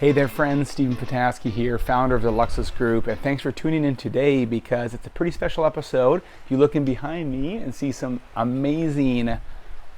Hey there friends, Stephen Petaski here, founder of the Luxus Group, and thanks for tuning in today because it's a pretty special episode. If you look in behind me and see some amazing,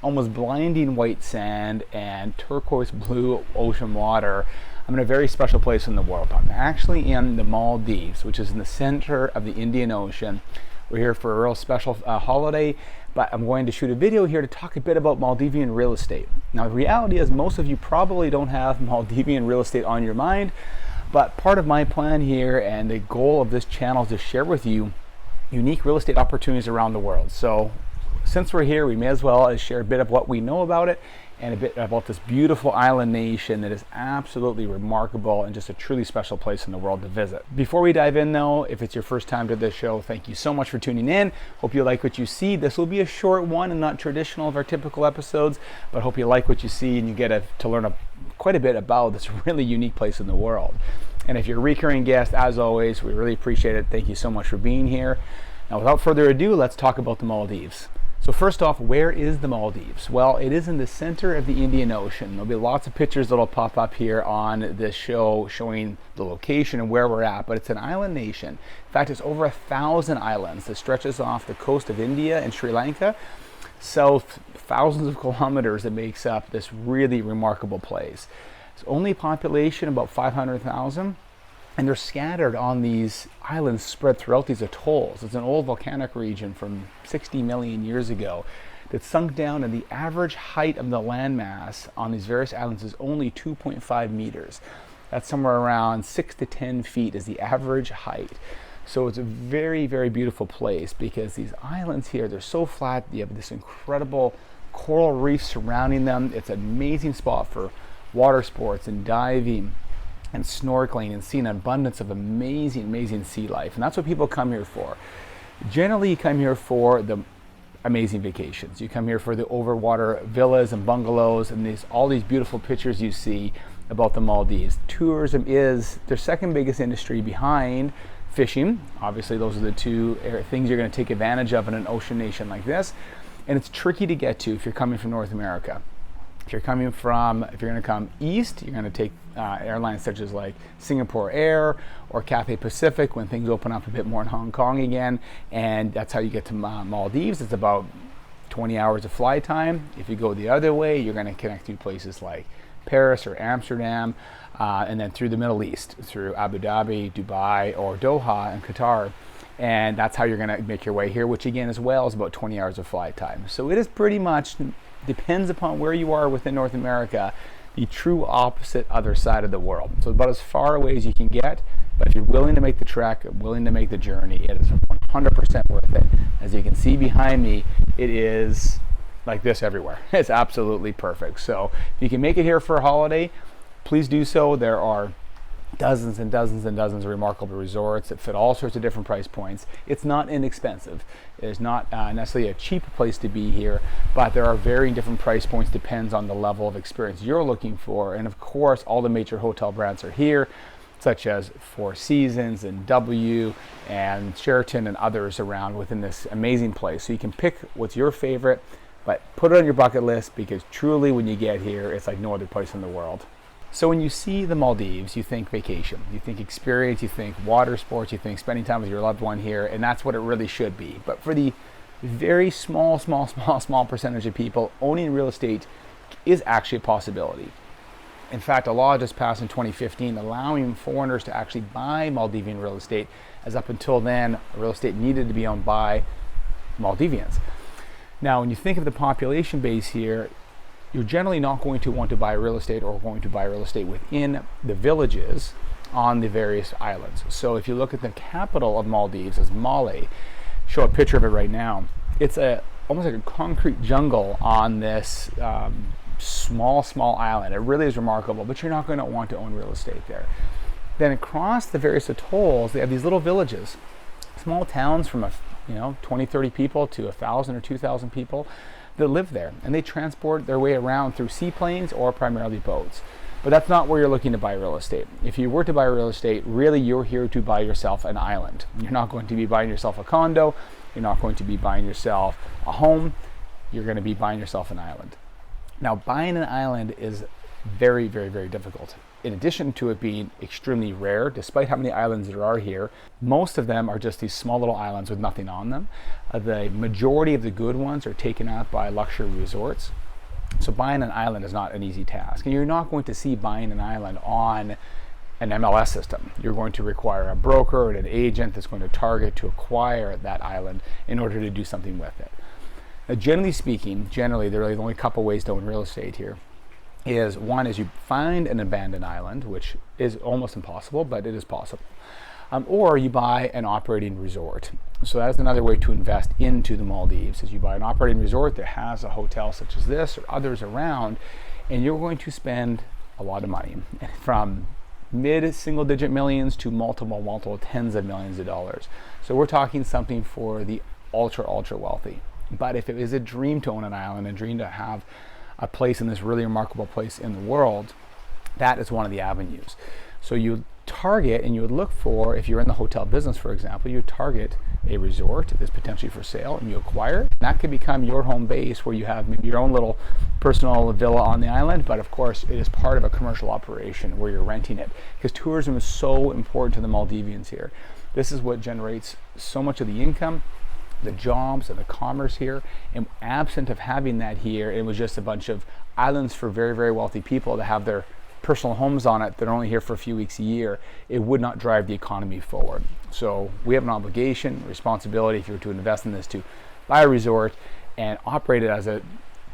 almost blinding white sand and turquoise blue ocean water, I'm in a very special place in the world. I'm actually in the Maldives, which is in the center of the Indian Ocean. We're here for a real special holiday, but I'm going to shoot a video here to talk a bit about Maldivian real estate. Now, the reality is most of you probably don't have Maldivian real estate on your mind, but part of my plan here and the goal of this channel is to share with you unique real estate opportunities around the world. So since we're here, we may as well share a bit of what we know about it and a bit about this beautiful island nation that is absolutely remarkable and just a truly special place in the world to visit. Before we dive in though, if it's your first time to this show, thank you so much for tuning in. Hope you like what you see. This will be a short one and not traditional of our typical episodes, but hope you like what you see and you get to learn quite a bit about this really unique place in the world. And if you're a recurring guest, as always, we really appreciate it. Thank you so much for being here. Now, without further ado, let's talk about the Maldives. So first off, where is the Maldives? Well, it is in the center of the Indian Ocean. There'll be lots of pictures that'll pop up here on this show showing the location and where we're at, but it's an island nation. In fact, it's over 1,000 islands that stretches off the coast of India and Sri Lanka, south thousands of kilometers that makes up this really remarkable place. It's only a population about 500,000. And they're scattered on these islands spread throughout these atolls. It's an old volcanic region from 60 million years ago that sunk down, and the average height of the landmass on these various islands is only 2.5 meters. That's somewhere around 6 to 10 feet is the average height. So it's a very, very beautiful place because these islands here, they're so flat. You have this incredible coral reef surrounding them. It's an amazing spot for water sports and diving and snorkeling and seeing an abundance of amazing sea life. And that's what people come here for. Generally, you come here for the amazing vacations. You come here for the overwater villas and bungalows and all these beautiful pictures you see about the Maldives. Tourism is their second biggest industry behind fishing. Obviously, those are the two things you're going to take advantage of in an ocean nation like this. And it's tricky to get to if you're coming from North America. If you're going to come east, you're going to take airlines such as like Singapore Air or Cathay Pacific when things open up a bit more in Hong Kong again, and that's how you get to Maldives. It's about 20 hours of flight time. If you go the other way, you're going to connect to places like Paris or Amsterdam, and then through the Middle East, through Abu Dhabi, Dubai, or Doha in Qatar. And that's how you're going to make your way here, which again as well is about 20 hours of flight time. So it is pretty much, depends upon where you are within North America, the true opposite other side of the world. So about as far away as you can get, but if you're willing to make the trek, willing to make the journey, it is 100% worth it. As you can see behind me, it is like this everywhere. It's absolutely perfect. So if you can make it here for a holiday, please do so. There are dozens and dozens and dozens of remarkable resorts that fit all sorts of different price points. It's not inexpensive. It's not necessarily a cheap place to be here, but there are varying different price points, depends on the level of experience you're looking for. And of course, all the major hotel brands are here, such as Four Seasons and W and Sheraton and others around within this amazing place. So you can pick what's your favorite, but put it on your bucket list because truly when you get here, it's like no other place in the world. So when you see the Maldives, you think vacation, you think experience, you think water sports, you think spending time with your loved one here, and that's what it really should be. But for the very small percentage of people, owning real estate is actually a possibility. In fact, a law just passed in 2015 allowing foreigners to actually buy Maldivian real estate, as up until then, real estate needed to be owned by Maldivians. Now, when you think of the population base here, you're generally not going to want to buy real estate or going to buy real estate within the villages on the various islands. So if you look at the capital of Maldives as Malé, show a picture of it right now. It's almost like a concrete jungle on this small island. It really is remarkable, but you're not going to want to own real estate there. Then across the various atolls, they have these little villages, small towns from 20, 30 people to 1,000 or 2,000 people that live there, and they transport their way around through seaplanes or primarily boats. But that's not where you're looking to buy real estate. If you were to buy real estate, really you're here to buy yourself an island. You're not going to be buying yourself a condo, you're not going to be buying yourself a home, you're going to be buying yourself an island. Now, buying an island is very, very, very difficult. In addition to it being extremely rare, despite how many islands there are here, most of them are just these small little islands with nothing on them. The majority of the good ones are taken up by luxury resorts. So buying an island is not an easy task. And you're not going to see buying an island on an MLS system. You're going to require a broker and an agent that's going to target to acquire that island in order to do something with it. Now, generally speaking, there are only a couple ways to own real estate here. One is you find an abandoned island, which is almost impossible, but it is possible. Or you buy an operating resort. So that's another way to invest into the Maldives, is you buy an operating resort that has a hotel such as this or others around, and you're going to spend a lot of money, from mid-single digit millions to multiple tens of millions of dollars. So we're talking something for the ultra wealthy. But if it is a dream to own an island, a dream to have a place in this really remarkable place in the world, that is one of the avenues. So you target and you would look for, if you're in the hotel business, for example, you target a resort that's potentially for sale and you acquire it. That could become your home base where you have maybe your own little personal villa on the island, but of course it is part of a commercial operation where you're renting it, because tourism is so important to the Maldivians here. This is what generates so much of the income, the jobs and the commerce here. And absent of having that here, it was just a bunch of islands for very, very wealthy people that have their personal homes on it that are only here for a few weeks a year. It would not drive the economy forward. So we have an obligation, responsibility, if you were to invest in this, to buy a resort and operate it as a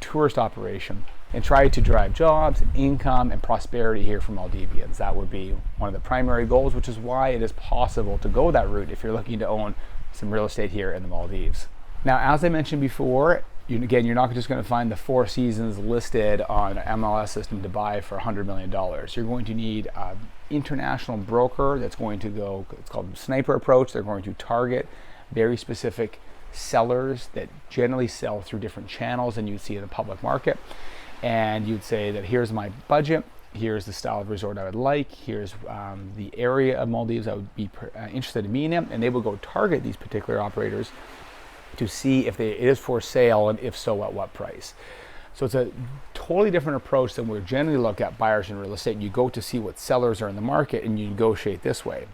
tourist operation and try to drive jobs and income and prosperity here for Maldivians. That would be one of the primary goals, which is why it is possible to go that route if you're looking to own some real estate here in the Maldives. Now, as I mentioned before, you're not just going to find the Four Seasons listed on an MLS system to buy for $100 million. You're going to need an international broker that's going to go, it's called sniper approach. They're going to target very specific sellers that generally sell through different channels than you'd see in the public market. And you'd say that here's my budget, here's the style of resort I would like, here's the area of Maldives I would be interested in being in, and they will go target these particular operators to see if it is for sale, and if so, at what price. So it's a totally different approach than we generally look at buyers in real estate. You go to see what sellers are in the market and you negotiate this way.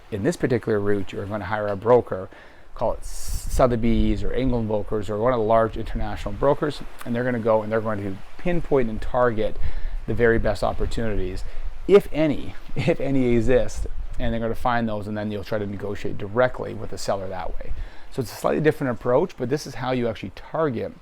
In this particular route, you're going to hire a broker, call it Sotheby's or England Brokers or one of the large international brokers, and they're going to go and they're going to pinpoint and target the very best opportunities, if any exist, and they're going to find those, and then you'll try to negotiate directly with the seller that way. So it's a slightly different approach, but this is how you actually target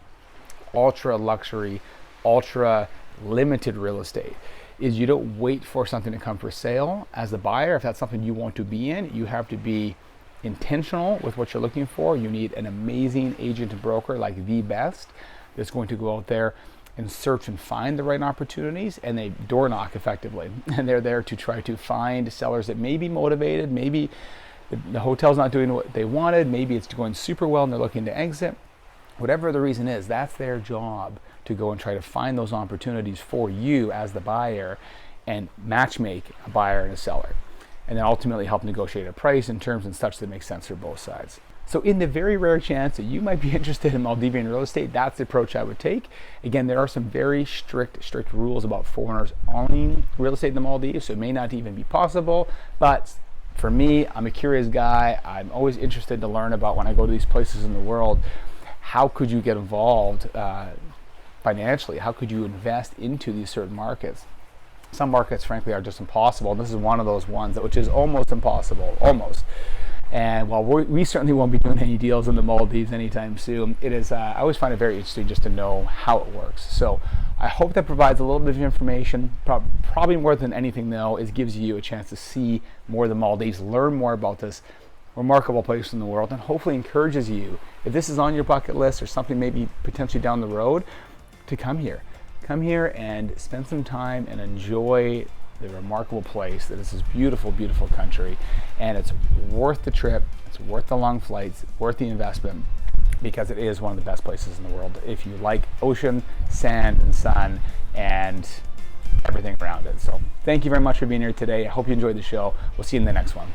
ultra luxury, ultra limited real estate. Is you don't wait for something to come for sale as the buyer. If that's something you want to be in, you have to be intentional with what you're looking for. You need an amazing agent and broker, like the best, that's going to go out there and search and find the right opportunities, and they door knock effectively. And they're there to try to find sellers that may be motivated, maybe the hotel's not doing what they wanted, maybe it's going super well and they're looking to exit. Whatever the reason is, that's their job, to go and try to find those opportunities for you as the buyer and matchmake a buyer and a seller, and then ultimately help negotiate a price and terms and such that make sense for both sides. So in the very rare chance that you might be interested in Maldivian real estate, that's the approach I would take. Again, there are some very strict rules about foreigners owning real estate in the Maldives, so it may not even be possible, but for me, I'm a curious guy. I'm always interested to learn about, when I go to these places in the world, how could you get involved financially? How could you invest into these certain markets? Some markets, frankly, are just impossible. And this is one of those ones which is almost impossible, almost. And while we certainly won't be doing any deals in the Maldives anytime soon, it is. I always find it very interesting just to know how it works. So I hope that provides a little bit of information. Probably more than anything, though, it gives you a chance to see more of the Maldives, learn more about this remarkable place in the world, and hopefully encourages you, if this is on your bucket list or something maybe potentially down the road, to come here. Come here and spend some time and enjoy the remarkable place that is this beautiful, beautiful country. And it's worth the trip, it's worth the long flights, worth the investment, because it is one of the best places in the world if you like ocean, sand, and sun, and everything around it. So thank you very much for being here today. I hope you enjoyed the show. We'll see you in the next one.